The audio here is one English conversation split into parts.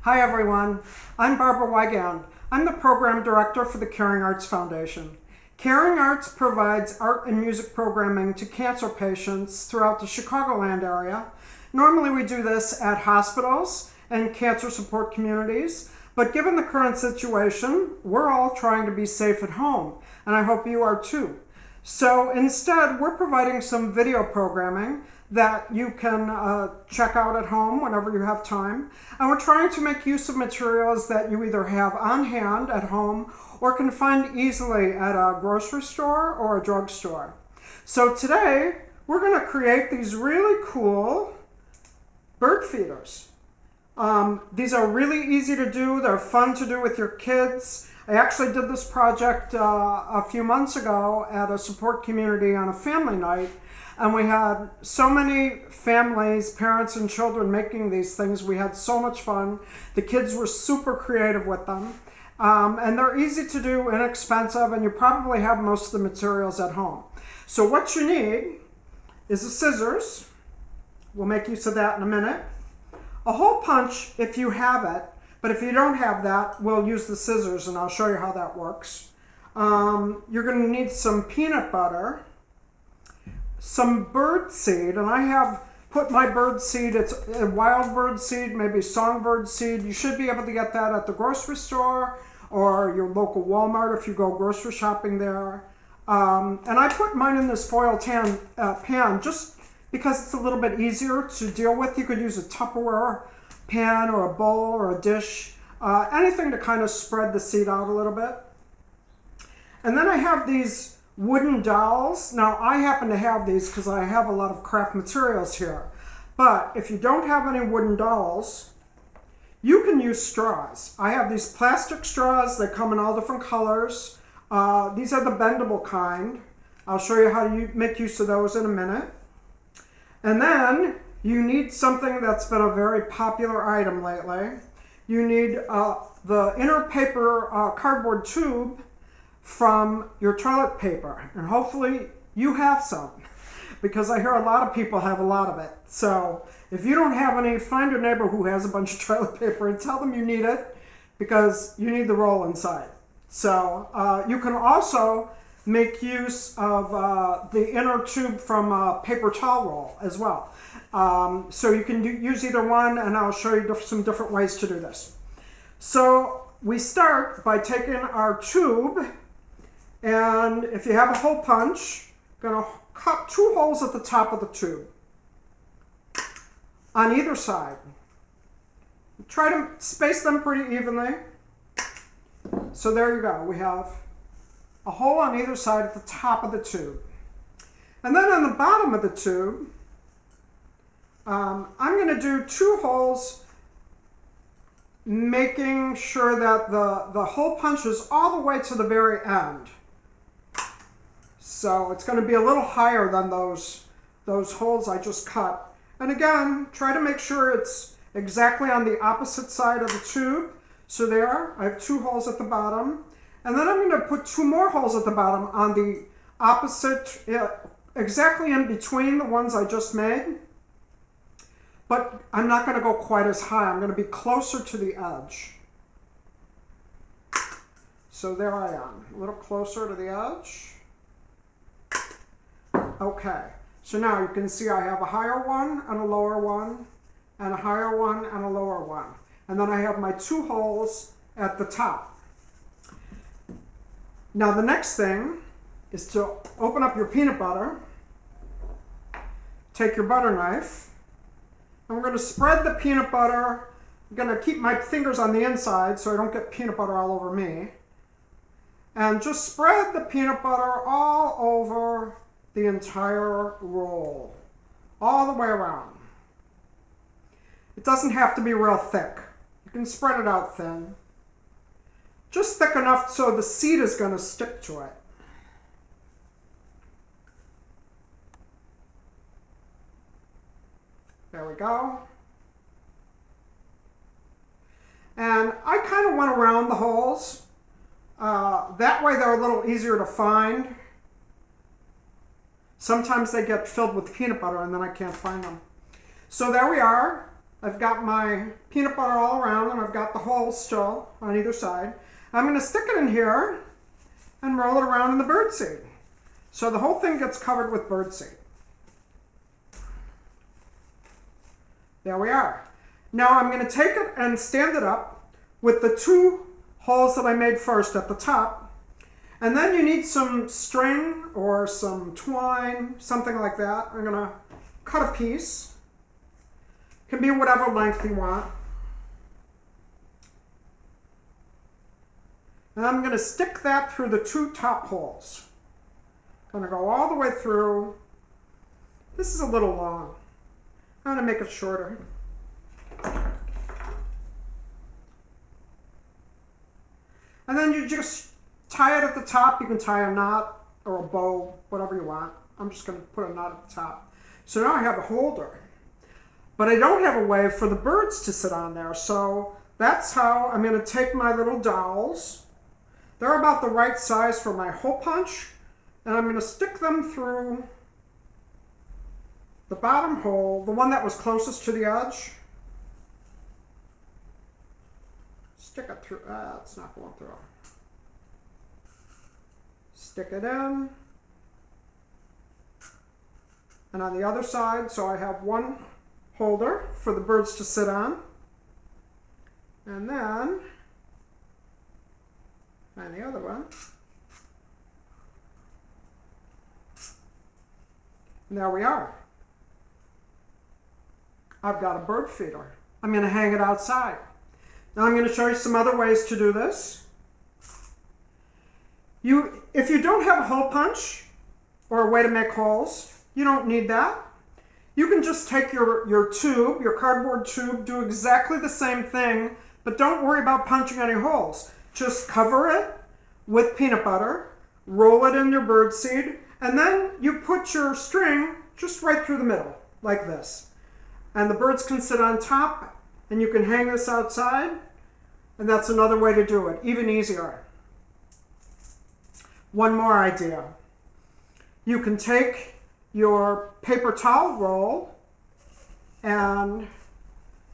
Hi everyone, I'm Barbara Wigand. I'm the Program Director for the Caring Arts Foundation. Caring Arts provides art and music programming to cancer patients throughout the Chicagoland area. Normally we do this at hospitals and cancer support communities, but given the current situation, we're all trying to be safe at home, and I hope you are too. So instead, we're providing some video programming that you can check out at home whenever you have time. And we're trying to make use of materials that you either have on hand at home or can find easily at a grocery store or a drugstore. So today, we're going to create these really cool bird feeders. These are really easy to do. They're fun to do with your kids. I actually did this project a few months ago at a support community on a family night, and we had so many families, parents and children making these things. We had so much fun. The kids were super creative with them, and they're easy to do, inexpensive, and you probably have most of the materials at home. So what you need is the scissors. We'll make use of that in a minute. A hole punch if you have it, but if you don't have that, we'll use the scissors and I'll show you how that works. You're going to need some peanut butter, some bird seed, and I have put my bird seed, it's a wild bird seed, maybe songbird seed. You should be able to get that at the grocery store or your local Walmart if you go grocery shopping there. And I put mine in this foil pan just because it's a little bit easier to deal with. You could use a Tupperware pan or a bowl or a dish, anything to kind of spread the seed out a little bit. And then I have these wooden dowels. Now I happen to have these because I have a lot of craft materials here. But if you don't have any wooden dowels, you can use straws. I have these plastic straws that come in all different colors. These are the bendable kind. I'll show you how to make use of those in a minute. And then you need something that's been a very popular item lately. You need the inner paper cardboard tube from your toilet paper. And hopefully you have some, because I hear a lot of people have a lot of it. So if you don't have any, find a neighbor who has a bunch of toilet paper and tell them you need it, because you need the roll inside. So you can also make use of the inner tube from a paper towel roll as well. So you can use either one, and I'll show you some different ways to do this. So we start by taking our tube, and if you have a hole punch, I'm going to cut 2 holes at the top of the tube on either side. Try to space them pretty evenly. So there you go. We have a hole on either side at the top of the tube. And then on the bottom of the tube, I'm going to do 2 holes, making sure that the hole punch is all the way to the very end. So it's going to be a little higher than those holes I just cut. And again, try to make sure it's exactly on the opposite side of the tube. So there, I have 2 holes at the bottom. And then I'm going to put 2 more holes at the bottom on the opposite, exactly in between the ones I just made. But I'm not going to go quite as high. I'm going to be closer to the edge. So there I am, a little closer to the edge. Okay, so now you can see I have a higher one and a lower one, and a higher one and a lower one. And then I have my 2 holes at the top. Now the next thing is to open up your peanut butter, take your butter knife, and we're going to spread the peanut butter. I'm going to keep my fingers on the inside so I don't get peanut butter all over me. And just spread the peanut butter all over the entire roll, all the way around. It doesn't have to be real thick. You can spread it out thin. Just thick enough so the seed is going to stick to it. There we go. And I kind of went around the holes. That way they're a little easier to find. Sometimes they get filled with peanut butter and then I can't find them. So there we are. I've got my peanut butter all around and I've got the holes still on either side. I'm going to stick it in here and roll it around in the birdseed. So the whole thing gets covered with birdseed. There we are. Now I'm going to take it and stand it up with the 2 holes that I made first at the top. And then you need some string or some twine, something like that. I'm going to cut a piece. Can be whatever length you want. And I'm going to stick that through the 2 top holes. I'm going to go all the way through. This is a little long. I'm going to make it shorter. And then you just tie it at the top. You can tie a knot or a bow, whatever you want. I'm just going to put a knot at the top. So now I have a holder. But I don't have a way for the birds to sit on there. So that's how I'm going to take my little dowels. They're about the right size for my hole punch. And I'm going to stick them through the bottom hole, the one that was closest to the edge. Stick it through. It's not going through. Stick it in. And on the other side, so I have one holder for the birds to sit on. And then find the other one. And there we are. I've got a bird feeder. I'm going to hang it outside. Now I'm going to show you some other ways to do this. If you don't have a hole punch or a way to make holes, you don't need that. You can just take your tube, your cardboard tube, do exactly the same thing, but don't worry about punching any holes. Just cover it with peanut butter, roll it in your birdseed, and then you put your string just right through the middle, like this. And the birds can sit on top, and you can hang this outside, and that's another way to do it, even easier. One more idea. You can take your paper towel roll and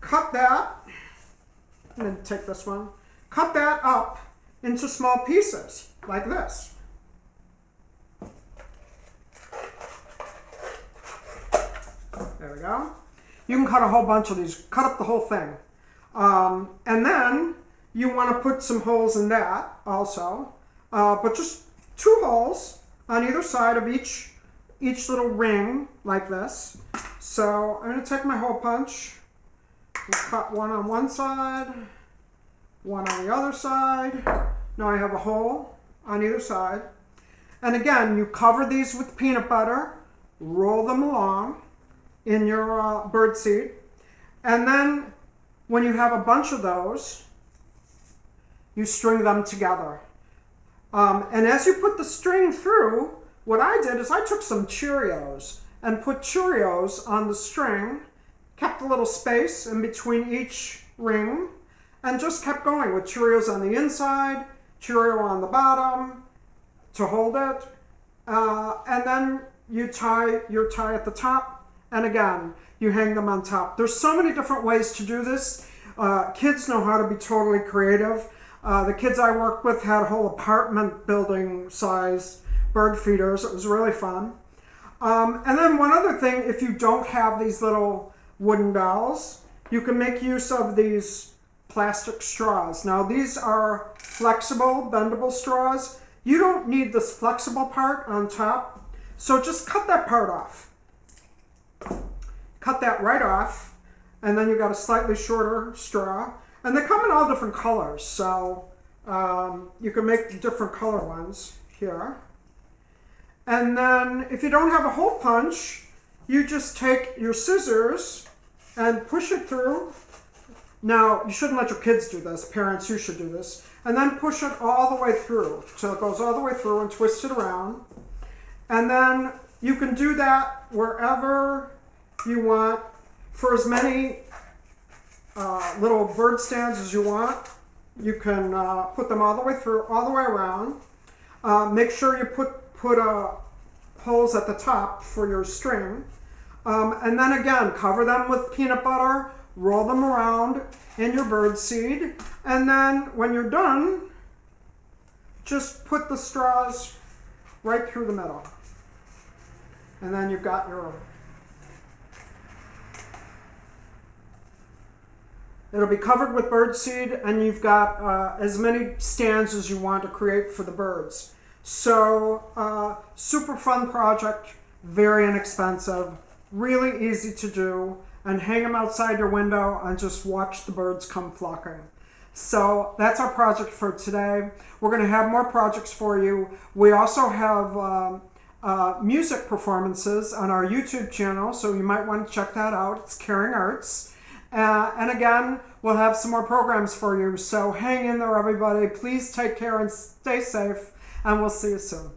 cut that, and then take this one, cut that up into small pieces, like this. There we go. You can cut a whole bunch of these, cut up the whole thing. And then you want to put some holes in that also, but just 2 holes on either side of each little ring, like this. So I'm going to take my hole punch and cut one on one side, one on the other side. Now I have a hole on either side. And again, you cover these with peanut butter, roll them along in your birdseed. And then when you have a bunch of those, you string them together. And as you put the string through, what I did is I took some Cheerios and put Cheerios on the string, kept a little space in between each ring, and just kept going with Cheerios on the inside, Cheerio on the bottom to hold it. And then you tie your tie at the top, and again, you hang them on top. There's so many different ways to do this. Kids know how to be totally creative. The kids I worked with had whole apartment building size bird feeders. It was really fun. And then one other thing, if you don't have these little wooden dolls, you can make use of these plastic straws. Now these are flexible, bendable straws. You don't need this flexible part on top, so just cut that part off. Cut that right off, and then you've got a slightly shorter straw. And they come in all different colors, so you can make different color ones here. And then if you don't have a hole punch, you just take your scissors and push it through. Now, you shouldn't let your kids do this. Parents, you should do this. And then push it all the way through. So it goes all the way through and twist it around. And then you can do that wherever you want for as many little bird stands as you want. You can put them all the way through, all the way around. Make sure you put holes at the top for your string. And then again, cover them with peanut butter, roll them around in your bird seed, and then when you're done, just put the straws right through the middle. And then you've got your, it'll be covered with bird seed, and you've got as many stands as you want to create for the birds. So super fun project, very inexpensive, really easy to do, and hang them outside your window and just watch the birds come flocking. So that's our project for today. We're going to have more projects for you. We also have music performances on our YouTube channel, so you might want to check that out. It's Caring Arts. And again, we'll have some more programs for you. So hang in there, everybody. Please take care and stay safe, and we'll see you soon.